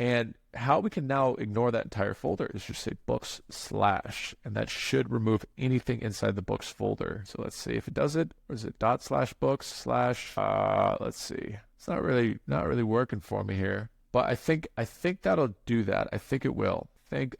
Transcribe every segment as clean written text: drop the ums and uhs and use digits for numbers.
And how we can now ignore that entire folder is just say books slash, and that should remove anything inside the books folder. So let's see if it does it, or is it dot slash books slash, let's see. It's not really working for me here, but I think that'll do that. I think it will.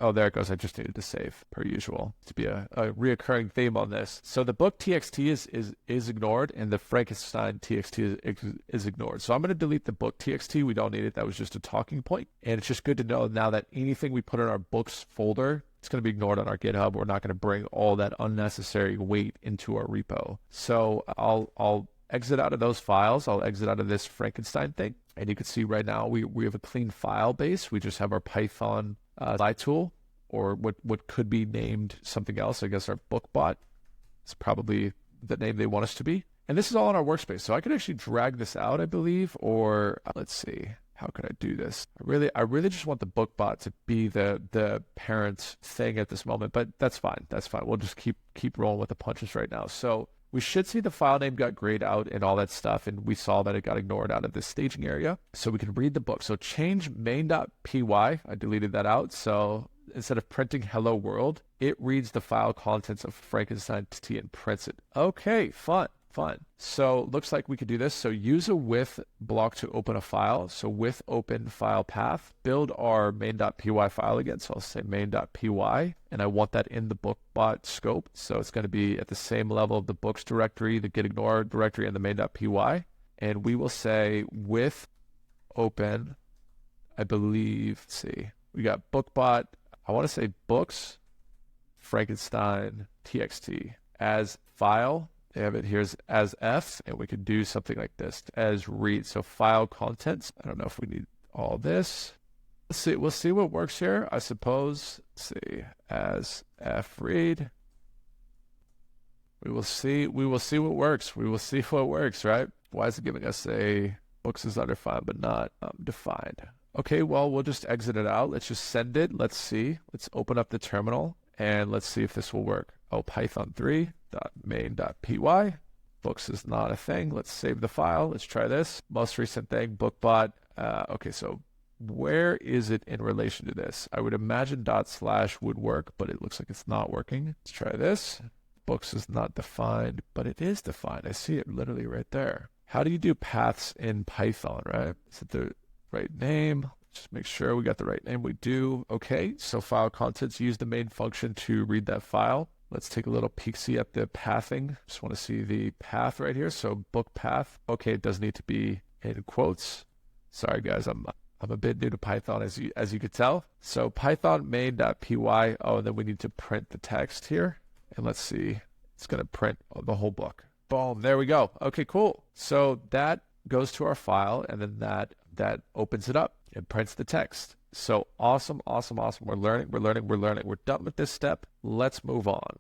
Oh, there it goes. I just needed to save per usual to be a reoccurring theme on this. So the book TXT is ignored, and the Frankenstein TXT is ignored. So I'm going to delete the book TXT. We don't need it. That was just a talking point. And it's just good to know now that anything we put in our books folder, it's going to be ignored on our GitHub. We're not going to bring all that unnecessary weight into our repo. So I'll exit out of those files. I'll exit out of this Frankenstein thing. And you can see right now we have a clean file base. We just have our Python tool, or what could be named something else. I guess our BookBot is probably the name they want us to be. And this is all in our workspace. So I could actually drag this out, I believe, or let's see, how can I do this? I really just want the BookBot to be the parent thing at this moment, but that's fine. That's fine. We'll just keep rolling with the punches right now. So we should see the file name got grayed out and all that stuff, and we saw that it got ignored out of this staging area. So we can read the book. So change main.py. I deleted that out. So instead of printing hello world, it reads the file contents of Frankenstein T and prints it. Okay, fun. So looks like we could do this. So use a with block to open a file. So with open file path, build our main.py file again. So I'll say main.py, and I want that in the BookBot scope. So it's going to be at the same level of the books directory, the get ignored directory, and the main.py. And we will say with open, I believe, let's see, we got BookBot. I want to say books, Frankenstein, txt as file. They have it here as F, and we could do something like this as read. So file contents. I don't know if we need all this. Let's see. We'll see what works here. I suppose. Let's see, as F read. We will see. We will see what works. We will see what works. Right? Why is it giving us a books is undefined but not defined? Okay. Well, we'll just exit it out. Let's just send it. Let's see. Let's open up the terminal and let's see if this will work. Oh, Python 3.main.py. Books is not a thing. Let's save the file. Let's try this. Most recent thing, BookBot. Okay, so where is it in relation to this? I would imagine // would work, but it looks like it's not working. Let's try this. Books is not defined, but it is defined. I see it literally right there. How do you do paths in Python, right? Is it the right name? Just make sure we got the right name. We do. Okay, so file contents, use the main function to read that file. Let's take a little peek-see at the pathing. Just want to see the path right here. So book path. Okay, it does need to be in quotes. Sorry guys, I'm a bit new to Python as you could tell. So Python main.py. Oh, and then we need to print the text here. And let's see. It's going to print the whole book. Boom, there we go. Okay, cool. So that goes to our file, and then that opens it up. It prints the text. So awesome. We're learning. We're done with this step. Let's move on.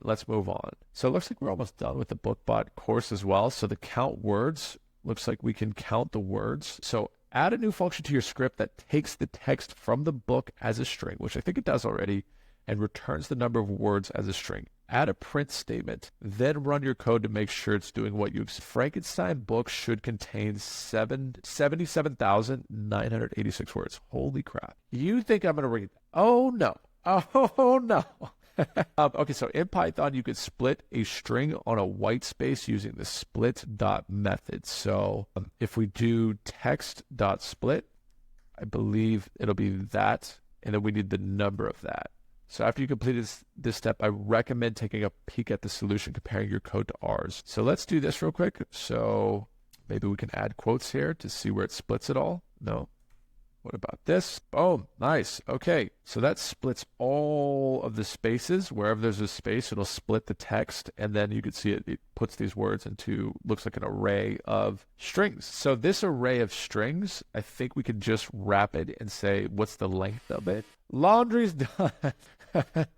So it looks like we're almost done with the BookBot course as well. So the count words, looks like we can count the words. So add a new function to your script that takes the text from the book as a string, which I think it does already, and returns the number of words as a string. Add a print statement, then run your code to make sure it's doing what you expect. Frankenstein book should contain 77,986 words. Holy crap. You think I'm going to read? Oh, no. Okay, so in Python, you could split a string on a white space using the split dot method. So if we do text dot split, I believe it'll be that, and then we need the number of that. So after you complete this step, I recommend taking a peek at the solution, comparing your code to ours. So let's do this real quick. So maybe we can add quotes here to see where it splits it all. No. What about this? Oh, nice. Okay. So that splits all of the spaces. Wherever there's a space, it'll split the text. And then you can see it puts these words into, looks like an array of strings. So this array of strings, I think we could just wrap it and say, what's the length of it? Laundry's done.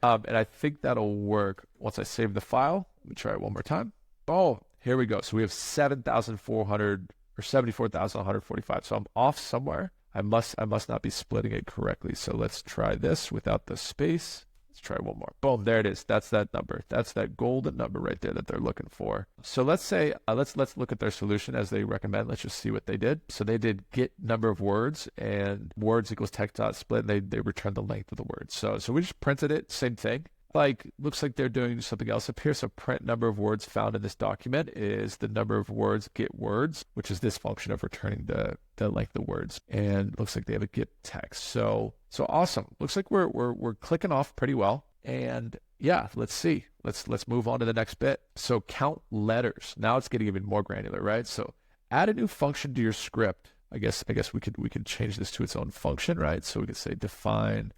And I think that'll work once I save the file. Let me try it one more time. Oh, here we go. So we have 7,400 or 74,145. So I'm off somewhere. I must not be splitting it correctly. So let's try this without the space. Let's try one more. Boom, there it is. That's that number. That's that golden number right there that they're looking for. So let's say, let's look at their solution as they recommend. Let's just see what they did. So they did get number of words, and words equals text dot split. And they returned the length of the words. So we just printed it, same thing. Like, looks like they're doing something else up here. So print number of words found in this document is the number of words get words, which is this function of returning the length of words. And looks like they have a get text. So awesome. Looks like we're clicking off pretty well. And yeah, let's see. Let's move on to the next bit. So count letters. Now it's getting even more granular, right? So add a new function to your script. I guess we could change this to its own function, right? So we could say define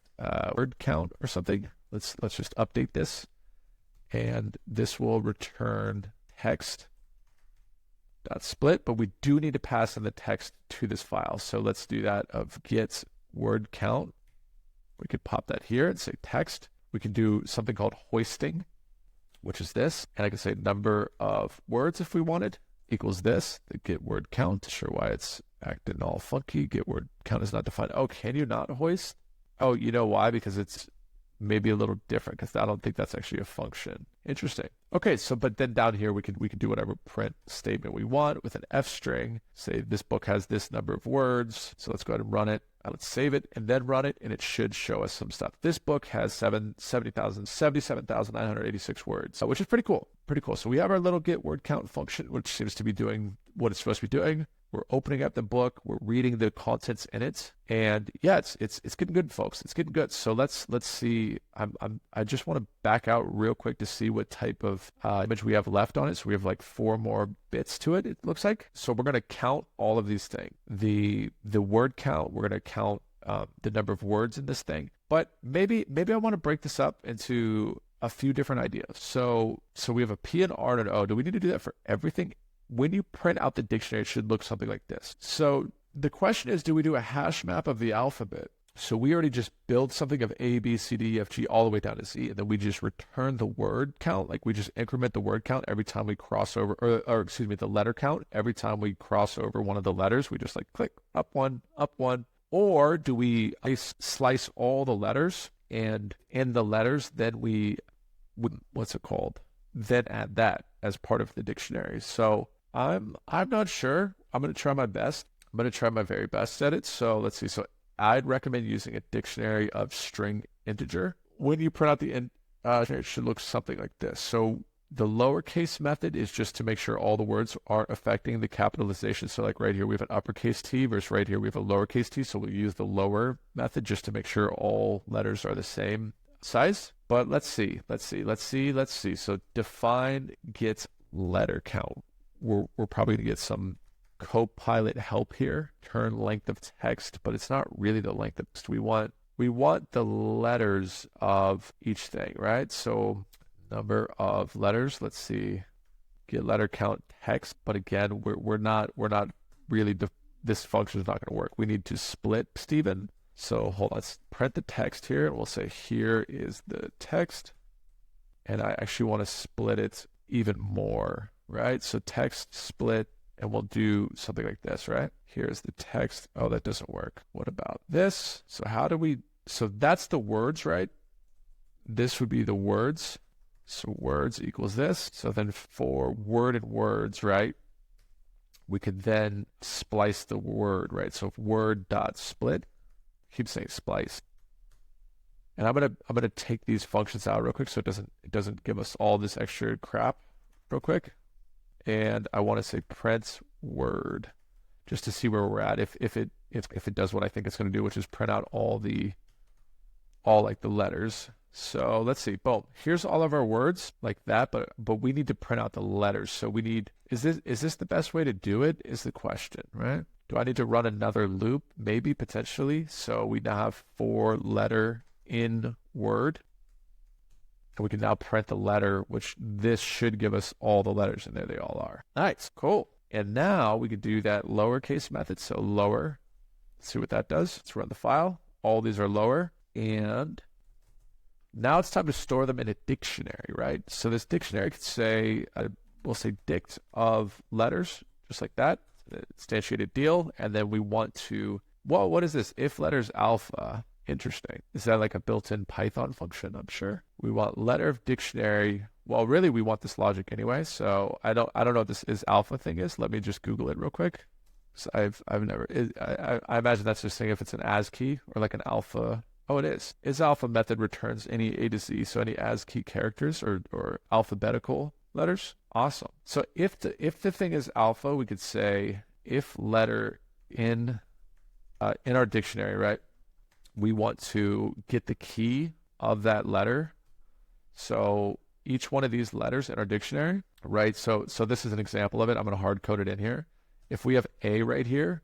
word count or something. Let's just update this, and this will return text dot split, but we do need to pass in the text to this file. So let's do that of get word count. We could pop that here and say text. We can do something called hoisting, which is this, and I can say number of words if we wanted equals this, the get word count. Sure why it's acting all funky. Get word count is not defined. Oh, can you not hoist? Oh, you know why? Because it's maybe a little different, because I don't think that's actually a function. Interesting. Okay, so but then down here we can do whatever print statement we want with an F string. Say this book has this number of words. So let's go ahead and run it. Let's save it and then run it, and it should show us some stuff. This book has 77,986 words, which is pretty cool. Pretty cool. So we have our little get word count function, which seems to be doing what it's supposed to be doing. We're opening up the book. We're reading the contents in it, and yeah, it's getting good, folks. It's getting good. So let's see. I just want to back out real quick to see what type of image we have left on it. So we have like 4 more bits to it. It looks like. So we're gonna count all of these things. The word count. We're gonna count the number of words in this thing. But maybe I want to break this up into a few different ideas. So we have a P, and R, and an O. Do we need to do that for everything? When you print out the dictionary, it should look something like this. So the question is, do we do a hash map of the alphabet? So we already just build something of A, B, C, D, E, F, G, all the way down to Z, and then we just return the word count. Like we just increment the word count every time we cross over, or excuse me, the letter count. Every time we cross over one of the letters, we just like click up one. Or do we slice all the letters, and in the letters, then we, what's it called? Then add that as part of the dictionary. So I'm not sure. I'm going to try my best. I'm going to try my very best at it. So let's see. So I'd recommend using a dictionary of string integer. When you print out the it should look something like this. So the lowercase method is just to make sure all the words aren't affecting the capitalization. So like right here, we have an uppercase T versus right here, we have a lowercase t. So we'll use the lower method just to make sure all letters are the same size. But let's see. So define get letter count. We're probably going to get some Copilot help here. Turn length of text, but it's not really the length of text. We want the letters of each thing, right? So number of letters. Let's see. Get letter count text, but again, we're not really, this function is not going to work. We need to split, Stephen. So hold on, let's print the text here, and we'll say here is the text, and I actually want to split it even more, right? So text split, and we'll do something like this, right? Here's the text. Oh, that doesn't work. What about this? So so that's the words, right? This would be the words. So words equals this. So then for word and words, right? We could then splice the word, right? So word dot split. Keep saying splice. And I'm gonna take these functions out real quick so it doesn't give us all this extra crap real quick. And I want to say print word just to see where we're at if it does what I think it's going to do, which is print out all like the letters. So let's see. Boom. Here's all of our words like that, but we need to print out the letters. So we need, is this the best way to do it is the question, right? Do I need to run another loop? Maybe, potentially. So we now have 4 letter in word. And we can now print the letter, which this should give us all the letters, and there they all are. Nice, cool. And now we could do that lowercase method. So lower, let's see what that does. Let's run the file. All these are lower. And now it's time to store them in a dictionary, right? So this dictionary could say, we'll say dict of letters, just like that. Instantiated deal, and then we want to, well, what is this? If letters alpha, Interesting. Is that like a built-in Python function? I'm sure. We want letter of dictionary. Well, really, we want this logic anyway. So I don't know what this is alpha thing is. Let me just Google it real quick. So I've never. I imagine that's just saying if it's an ASCII or like an alpha. Oh, it is. Is alpha method returns any A to Z, so any ASCII characters or alphabetical letters. Awesome. So if the thing is alpha, we could say if letter in our dictionary, right? We want to get the key of that letter. So each one of these letters in our dictionary, right? So this is an example of it. I'm going to hard code it in here. If we have A right here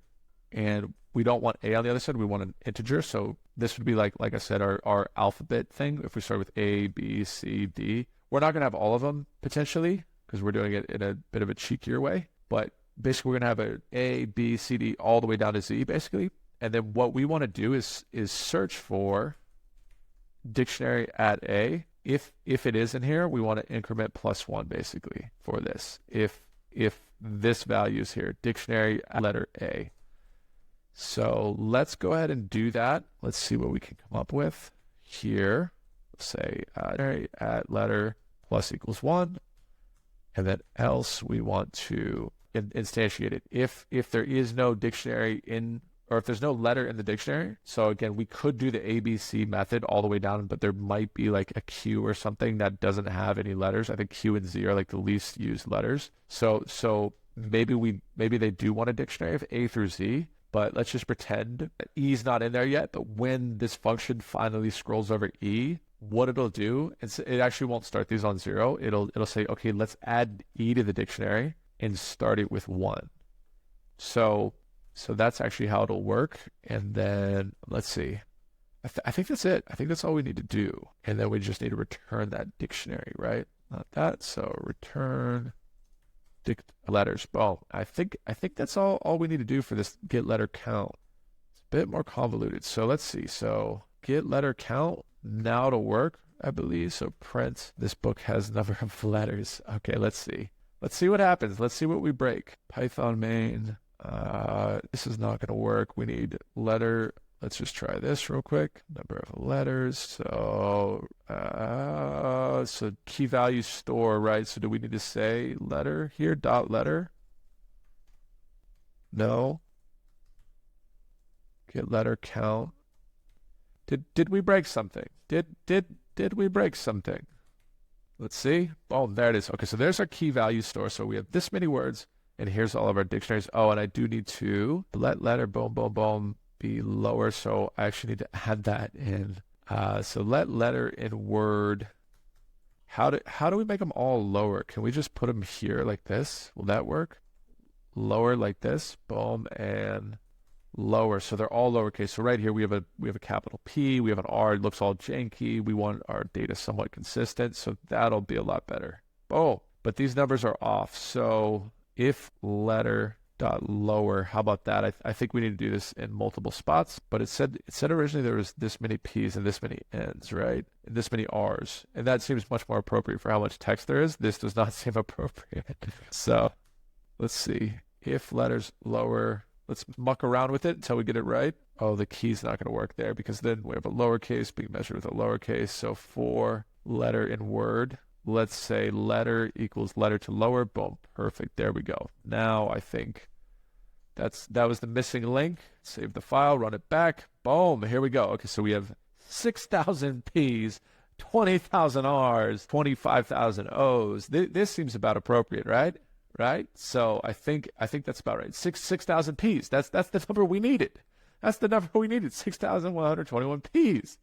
and we don't want A on the other side, we want an integer. So this would be like I said, our alphabet thing. If we start with A, B, C, D, we're not going to have all of them potentially because we're doing it in a bit of a cheekier way. But basically, we're going to have an A, B, C, D all the way down to Z basically. And then what we want to do is search for dictionary at A. If it is in here, we want to increment +1 basically for this. If this value is here, dictionary at letter A. So let's go ahead and do that. Let's see what we can come up with here. Let's say dictionary at letter plus equals 1. And then else we want to instantiate it. If there is no dictionary in, or if there's no letter in the dictionary, so again, we could do the ABC method all the way down, but there might be like a Q or something that doesn't have any letters. I think Q and Z are like the least used letters. So maybe they do want a dictionary of A through Z, but let's just pretend that E is not in there yet. But when this function finally scrolls over E, what it'll do is it actually won't start these on 0. It'll say, okay, let's add E to the dictionary and start it with 1. So that's actually how it'll work. And then let's see. I think that's it. I think that's all we need to do. And then we just need to return that dictionary, right? Not that. So return letters. Well, I think that's all we need to do for this get letter count. It's a bit more convoluted. So let's see. So get letter count now to work, I believe. So print this book has number of letters. Okay, let's see. Let's see what happens. Let's see what we break. Python main. This is not going to work. We need letter. Let's just try this real quick. Number of letters. So key value store, right? So do we need to say letter here? Dot letter? No. Get letter count. Did we break something? Did we break something? Let's see. Oh, there it is. Okay, so there's our key value store. So we have this many words, and here's all of our dictionaries. Oh, and I do need to let letter boom boom boom be lower. So I actually need to add that in. So let letter in word. How do we make them all lower? Can we just put them here like this? Will that work? Lower like this. Boom and lower. So they're all lowercase. So right here we have a capital P, we have an R, it looks all janky. We want our data somewhat consistent, so that'll be a lot better. Oh, but these numbers are off. So if letter dot lower, how about that? I think we need to do this in multiple spots, but it said originally there was this many P's and this many N's, right? And this many R's. And that seems much more appropriate for how much text there is. This does not seem appropriate. So let's see. If letters lower, let's muck around with it until we get it right. Oh, the key's not going to work there because then we have a lowercase being measured with a lowercase. So for letter in word, let's say letter equals letter to lower. Boom. Perfect. There we go. Now I think that was the missing link. Save the file, run it back. Boom. Here we go. Okay, so we have 6,000 P's, 20,000 R's, 25,000 O's. This seems about appropriate, right? Right? So I think that's about right. 6,000 P's. That's the number we needed. That's the number we needed. 6,121 P's.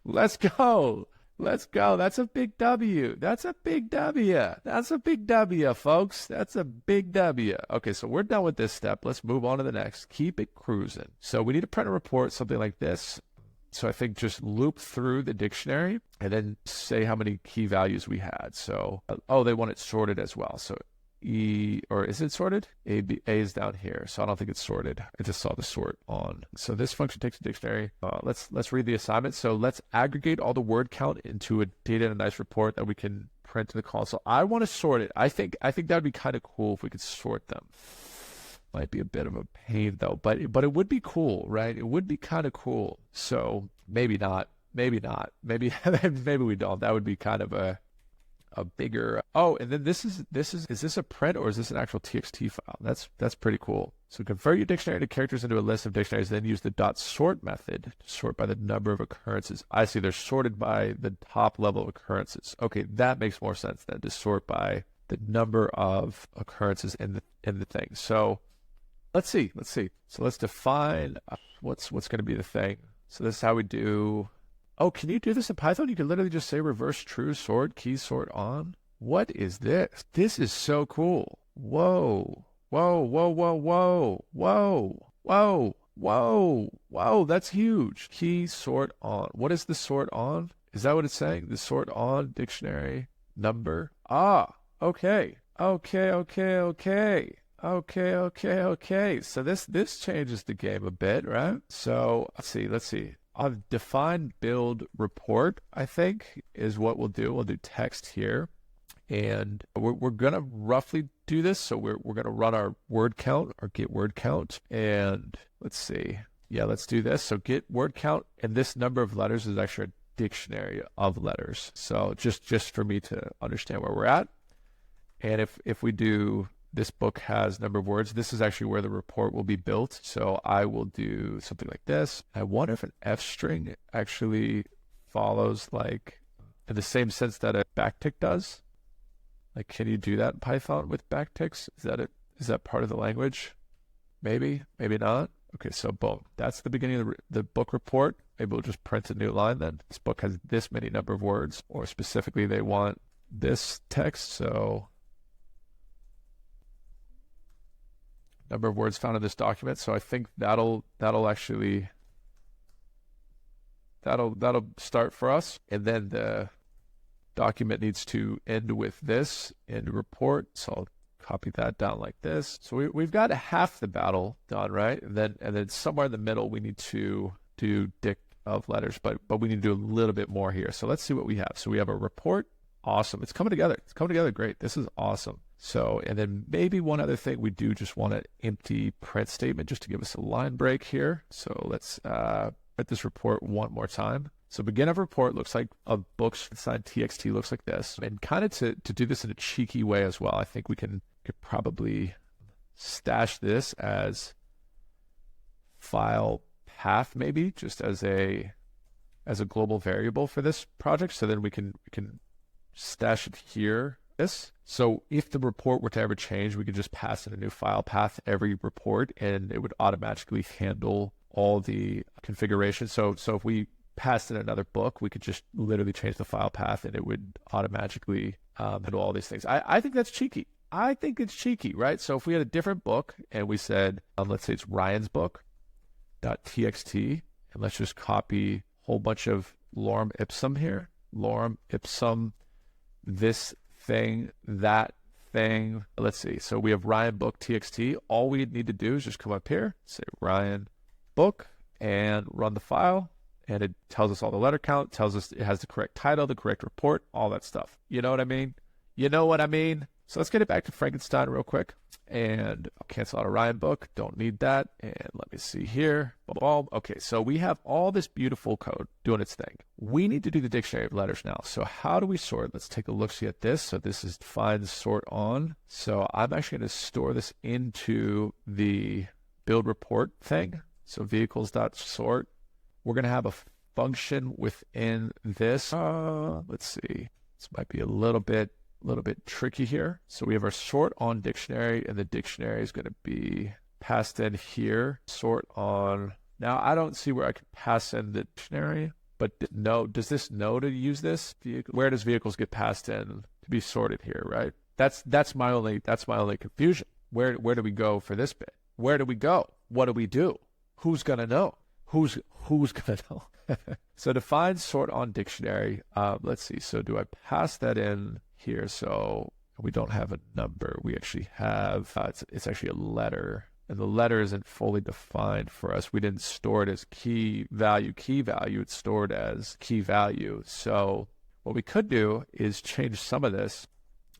Let's go. Let's go. That's a big W. That's a big W. That's a big W, folks. That's a big W. Okay, so we're done with this step. Let's move on to the next. Keep it cruising. So we need to print a report, something like this. So I think just loop through the dictionary and then say how many key values we had. So, oh, they want it sorted as well. So E, or is it sorted? A is down here. So I don't think it's sorted. I just saw the sort on. So this function takes a dictionary. Let's read the assignment. So let's aggregate all the word count into a data and a nice report that we can print to the console. I want to sort it. I think that would be kind of cool if we could sort them. Might be a bit of a pain though, but it would be cool, right? It would be kind of cool. So maybe not, maybe not, maybe maybe we don't. That would be kind of a bigger. Oh, and then is this a print or is this an actual TXT file? That's pretty cool. So convert your dictionary to characters into a list of dictionaries, then use the dot sort method to sort by the number of occurrences. I see, they're sorted by the top level of occurrences. Okay, that makes more sense than to sort by the number of occurrences in the thing. So let's see. So let's define what's going to be the thing. So this is how we do. Oh, can you do this in Python? You can literally just say reverse true sort, key sort on. What is this? This is so cool. Whoa. Whoa, whoa, whoa, whoa, whoa, whoa, whoa, whoa, that's huge. Key sort on. What is the sort on? Is that what it's saying? The sort on dictionary number? Ah, okay. Okay. So this changes the game a bit, right? So let's see. I've defined build report, I think, is what we'll do. We'll do text here. And we're gonna roughly do this. So we're gonna run our word count or get word count. And let's see. Yeah, let's do this. So get word count, and this number of letters is actually a dictionary of letters. So just for me to understand where we're at. And if we do this book has number of words, this is actually where the report will be built. So I will do something like this. I wonder if an F string actually follows like in the same sense that a backtick does. Like, can you do that in Python with backticks? Is that part of the language? Maybe not. Okay, so boom. That's the beginning of the book report. Maybe we'll just print a new line then. This book has this many number of words, or specifically they want this text. So number of words found in this document. So I think that'll start for us. And then the document needs to end with this end report. So I'll copy that down like this. So we've got half the battle done, right? And then somewhere in the middle we need to do dict of letters, but we need to do a little bit more here. So let's see what we have. So we have a report. Awesome. It's coming together. Great. This is awesome. So, and then maybe one other thing, we do just want an empty print statement just to give us a line break here. So let's write this report one more time. So begin of report looks like a books inside TXT looks like this. And kind of to do this in a cheeky way as well, I think we could probably stash this as file path, maybe just as a global variable for this project. So then we can stash it here. So if the report were to ever change, we could just pass in a new file path every report, and it would automatically handle all the configuration. So if we passed in another book, we could just literally change the file path, and it would automatically handle all these things. I think that's cheeky. I think it's cheeky, right? So if we had a different book and we said, let's say it's Ryan's book .txt, and let's just copy a whole bunch of lorem ipsum here, lorem ipsum, this thing, that thing. Let's see. So we have Ryan book txt. All we need to do is just come up here, say Ryan book, and run the file. And it tells us all the letter count, tells us it has the correct title, the correct report, all that stuff. You know what I mean? So let's get it back to Frankenstein real quick. And I'll cancel out a Ryan book. Don't need that. And let me see here. Okay, so we have all this beautiful code doing its thing. We need to do the dictionary of letters now. So how do we sort? Let's take a look-see at this. So this is find sort on. So I'm actually going to store this into the build report thing. So vehicles.sort. We're going to have a function within this. Let's see. This might be a little bit tricky here. So we have our sort on dictionary, and the dictionary is going to be passed in here. Sort on. Now I don't see where I can pass in the dictionary, but does this know to use this? Where does vehicles get passed in to be sorted here, right? That's my only confusion. Where do we go for this bit? Where do we go? What do we do? Who's gonna know? Who's gonna know? So define sort on dictionary. Let's see. So do I pass that in here? So we don't have a number. We actually have it's actually a letter, and the letter isn't fully defined for us. We didn't store it as key value. It's stored as key value. So what we could do is change some of this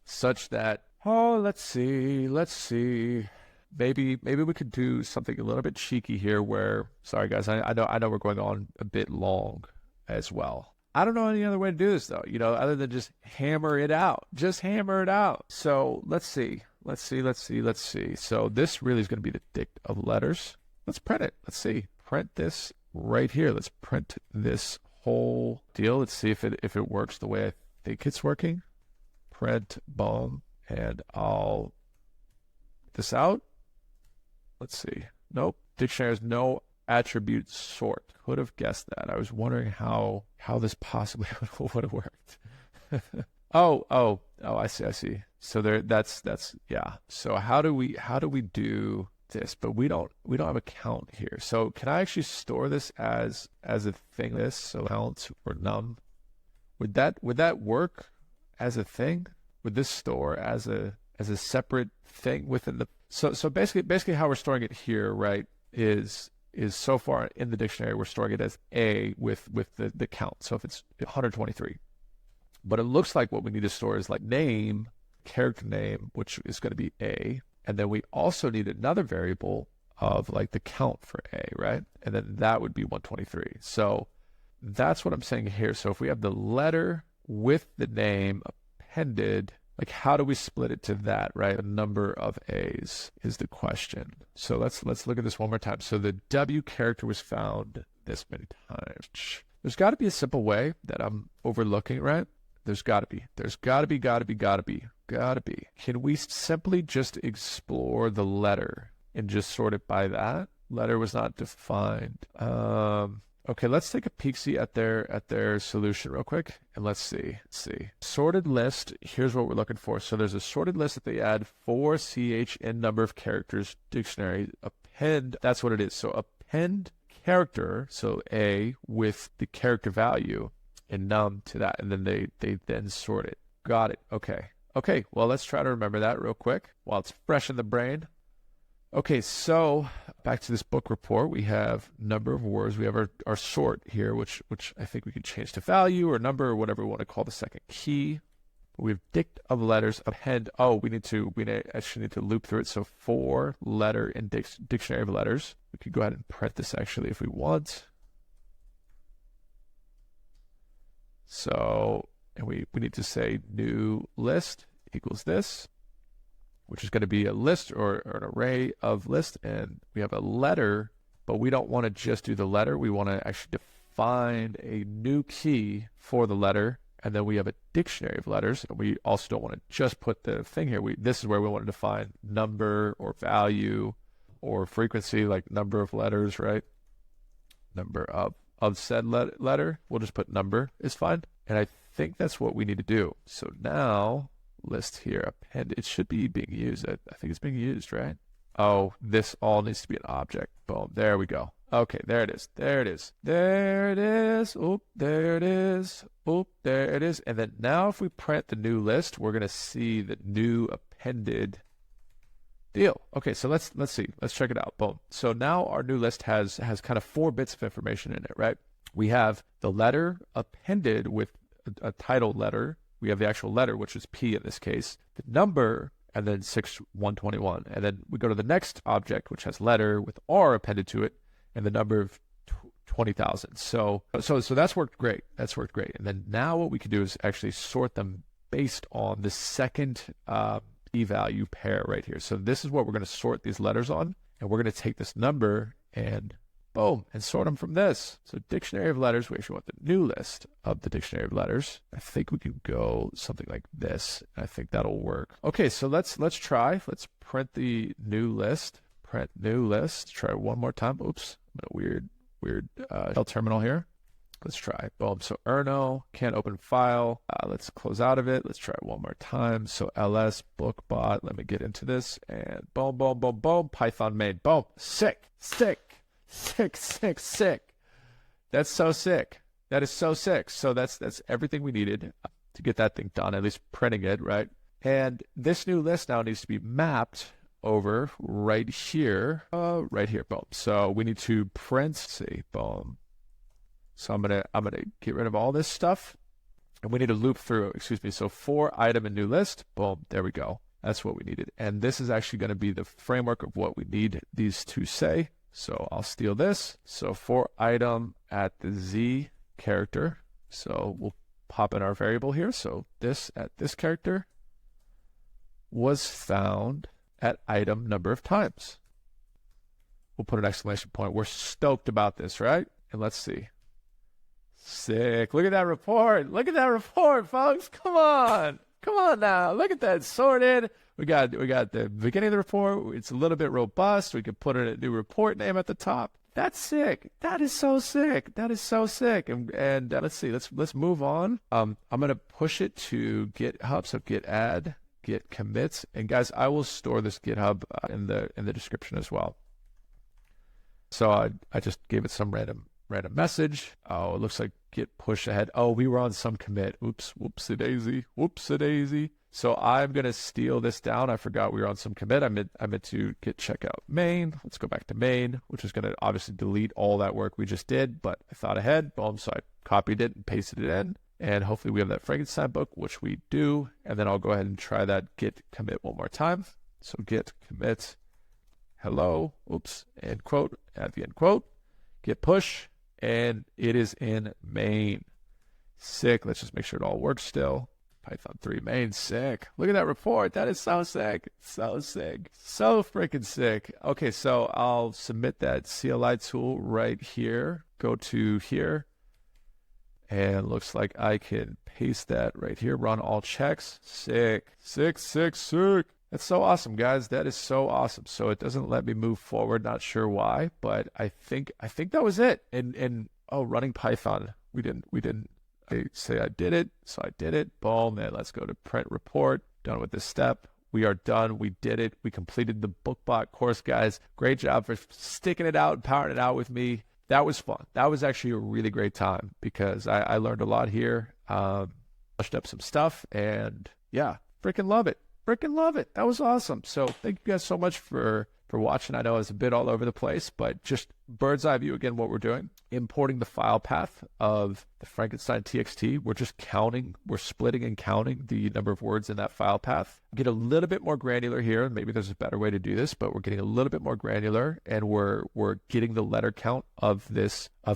such that let's see. maybe we could do something a little bit cheeky here where, sorry guys, I know we're going on a bit long as well. I don't know any other way to do this though, other than just hammer it out. Just hammer it out. So let's see. So this really is going to be the dict of letters. Let's print it. Let's see. Print this right here. Let's print this whole deal. Let's see if it works the way I think it's working. Print, boom, and I'll this out. Let's see. Nope. Dictionary has no attribute sort. Could have guessed that. I was wondering how this possibly would have worked. Oh, I see. So that's yeah. So how do we do this? But we don't have a count here. So can I actually store this as a thing? This so count or num. Would that work as a thing? Would this store as a separate thing within the so basically how we're storing it here, right, is so far in the dictionary we're storing it as a with the count. So if it's 123. But it looks like what we need to store is like name, character name, which is going to be a, and then we also need another variable of like the count for a, right? And then that would be 123. So that's what I'm saying here. So if we have the letter with the name appended, like how do we split it to that, right? The number of A's is the question. So let's look at this one more time. So the W character was found this many times. There's got to be a simple way that I'm overlooking, right? There's got to be. Can we simply just explore the letter and just sort it by that? Letter was not defined. Okay, let's take a peek-see at their solution real quick, and let's see. Sorted list, here's what we're looking for. So there's a sorted list that they add for CH in number of characters dictionary. Append, that's what it is. So append character, so A, with the character value, and num to that, and then they then sort it. Got it. Okay, well, let's try to remember that real quick while it's fresh in the brain. Okay, so back to this book report, we have number of words. We have our sort here, which I think we could change to value or number or whatever we want to call the second key. We have dict of letters, append. Oh, we actually need to loop through it. So for letter in dictionary of letters. We could go ahead and print this actually if we want. So, and we need to say new list equals this, which is going to be a list or an array of lists. And we have a letter, but we don't want to just do the letter. We want to actually define a new key for the letter. And then we have a dictionary of letters. And we also don't want to just put the thing here. This is where we want to define number or value or frequency, like number of letters, right? Number of said letter. We'll just put number is fine. And I think that's what we need to do. So now list here, append, it should be being used. I think it's being used, right? Oh, this all needs to be an object. Boom, there we go. Okay, there it is. Oop, there it is. And then now if we print the new list, we're going to see the new appended deal. Okay, so let's see. Let's check it out. Boom. So now our new list has kind of 4 bits of information in it, right? We have the letter appended with a title letter. We have the actual letter, which is P in this case, the number, and then 6121. And then we go to the next object, which has letter with R appended to it, and the number of 20,000. So that's worked great. And then now what we can do is actually sort them based on the second p-value pair right here. So this is what we're going to sort these letters on, and we're going to take this number and boom, and sort them from this. So dictionary of letters, we actually want the new list of the dictionary of letters. I think we can go something like this. I think that'll work. Okay, so let's try. Let's print the new list. Print new list. Try one more time. Oops, I'm in a weird shell terminal here. Let's try. Boom. So Erno, can't open file. Let's close out of it. Let's try it one more time. So ls BookBot. Let me get into this. And boom, boom, boom, boom. Python main. Boom. Sick. That's so sick. That is so sick. So that's everything we needed to get that thing done, at least printing it, right? And this new list now needs to be mapped over right here. Boom. So we need to print, see, boom. So I'm gonna get rid of all this stuff, and we need to loop through. Excuse me. So for item and new list, boom. There we go. That's what we needed. And this is actually going to be the framework of what we need these to say. So I'll steal this. So for item at the Z character. So we'll pop in our variable here. So this at this character was found at item number of times. We'll put an exclamation point. We're stoked about this, right? And let's see. Sick. Look at that report. Look at that report, folks. Come on. Come on now. Look at that. Sorted. We got the beginning of the report. It's a little bit robust. We could put a new report name at the top. That's sick. That is so sick. That is so sick. And let's see. Let's move on. I'm gonna push it to GitHub. So git add, git commits, and guys, I will store this GitHub in the description as well. So I just gave it some random message. Oh, it looks like git push ahead. Oh, we were on some commit. Oops, whoopsie daisy, whoopsie daisy. So I'm gonna steal this down. I forgot we were on some commit. I meant to git checkout main. Let's go back to main, which is gonna obviously delete all that work we just did, but I thought ahead. Boom. So I copied it and pasted it in. And hopefully we have that Frankenstein book, which we do. And then I'll go ahead and try that git commit one more time. So git commit hello, oops, end quote, at the end quote, git push, and it is in main. Sick. Let's just make sure it all works still. Python 3 main, sick. Look at that report. That is so sick. So sick. So freaking sick. Okay, so I'll submit that CLI tool right here. Go to here. And looks like I can paste that right here. Run all checks. Sick. Sick, sick, sick. That's so awesome, guys. That is so awesome. So it doesn't let me move forward. Not sure why, but I think that was it. And oh, running Python. We didn't. I say I did it, so I did it. Boom. And let's go to print report. Done with this step. We are done. We did it. We completed the BookBot course, guys. Great job for sticking it out and powering it out with me. That was fun. That was actually a really great time because I learned a lot here. Brushed up some stuff, and yeah, freaking love it. Freaking love it. That was awesome. So thank you guys so much for watching. I know it's a bit all over the place, but just bird's eye view again, what we're doing. Importing the file path of the Frankenstein TXT. We're just counting. We're splitting and counting the number of words in that file path. Get a little bit more granular here, and maybe there's a better way to do this, but we're getting a little bit more granular, and we're getting the letter count of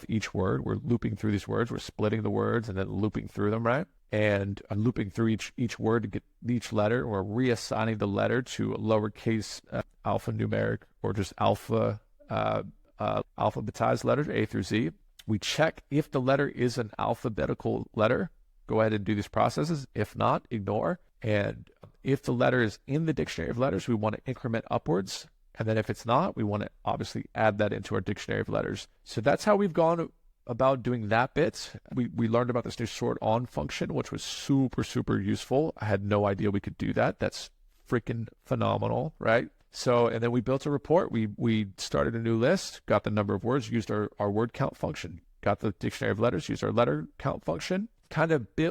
each word. We're looping through these words. We're splitting the words and then looping through them, right? And looping through each word to get each letter. We're reassigning the letter to a lowercase alphanumeric or just alphabetized letters, A through Z. We check if the letter is an alphabetical letter. Go ahead and do these processes. If not, ignore. And if the letter is in the dictionary of letters, we want to increment upwards. And then if it's not, we want to obviously add that into our dictionary of letters. So that's how we've gone about doing that bit. We learned about this new sort on function, which was super, super useful. I had no idea we could do that. That's freaking phenomenal, right? So, and then we built a report. We started a new list, got the number of words, used our word count function, got the dictionary of letters, used our letter count function,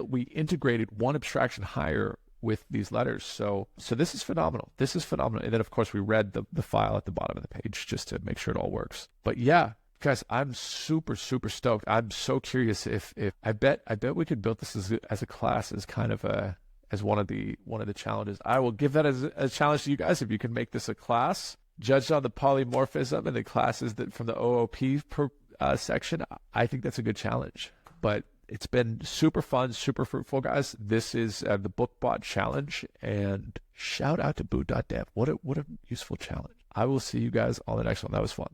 we integrated one abstraction higher with these letters. So this is phenomenal. This is phenomenal. And then of course we read the file at the bottom of the page just to make sure it all works. But yeah, guys, I'm super, super stoked. I'm so curious if I bet we could build this as a class as kind of as one of the challenges. I will give that as a challenge to you guys. If you can make this a class, judged on the polymorphism and the classes that from the OOP section, I think that's a good challenge. But it's been super fun, super fruitful, guys. This is the BookBot challenge, and shout out to boot.dev. What a useful challenge. I will see you guys on the next one. That was fun.